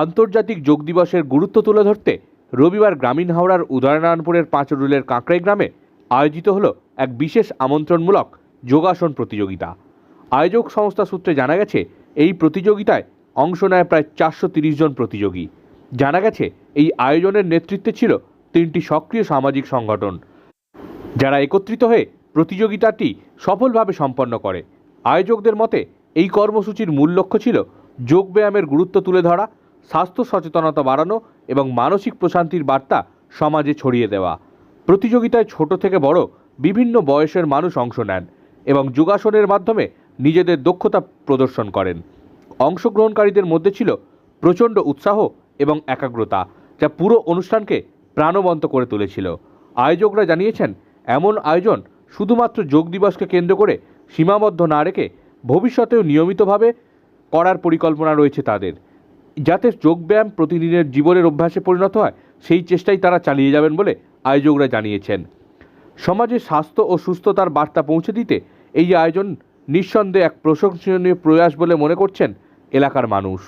আন্তর্জাতিক যোগ দিবসের গুরুত্ব তুলে ধরতে রবিবার গ্রামীণ হাওড়ার উদয়নারায়ণপুরের পাঁচরুলের কাঁকড়াই গ্রামে আয়োজিত হলো এক বিশেষ আমন্ত্রণমূলক যোগাসন প্রতিযোগিতা। আয়োজক সংস্থা সূত্রে জানা গেছে, এই প্রতিযোগিতায় অংশ নেয় প্রায় 430 জন প্রতিযোগী। জানা গেছে, এই আয়োজনের নেতৃত্বে ছিল 3টি সক্রিয় সামাজিক সংগঠন, যারা একত্রিত হয়ে প্রতিযোগিতাটি সফলভাবে সম্পন্ন করে। আয়োজকদের মতে এই কর্মসূচির মূল লক্ষ্য ছিল যোগব্যায়ামের গুরুত্ব তুলে ধরা, স্বাস্থ্য সচেতনতা বাড়ানো এবং মানসিক প্রশান্তির বার্তা সমাজে ছড়িয়ে দেওয়া। প্রতিযোগিতায় ছোট থেকে বড় বিভিন্ন বয়সের মানুষ অংশ নেন এবং যোগাসনের মাধ্যমে নিজেদের দক্ষতা প্রদর্শন করেন। অংশগ্রহণকারীদের মধ্যে ছিল প্রচণ্ড উৎসাহ এবং একাগ্রতা, যা পুরো অনুষ্ঠানকে প্রাণবন্ত করে তুলেছিল। আয়োজকরা জানিয়েছেন, এমন আয়োজন শুধুমাত্র যোগ দিবসকে কেন্দ্র করে সীমাবদ্ধ না রেখে ভবিষ্যতেও নিয়মিতভাবে করার পরিকল্পনা রয়েছে তাদের, যাতে যোগব্যায়াম প্রতিদিনের জীবনের অভ্যাসে পরিণত হয় সেই চেষ্টাই তারা চালিয়ে যাবেন বলে আয়োজকরা জানিয়েছেন। সমাজে স্বাস্থ্য ও সুস্থতার বার্তা পৌঁছে দিতে এই আয়োজন নিঃসন্দেহে এক প্রশংসনীয় প্রয়াস বলে মনে করছেন এলাকার মানুষ।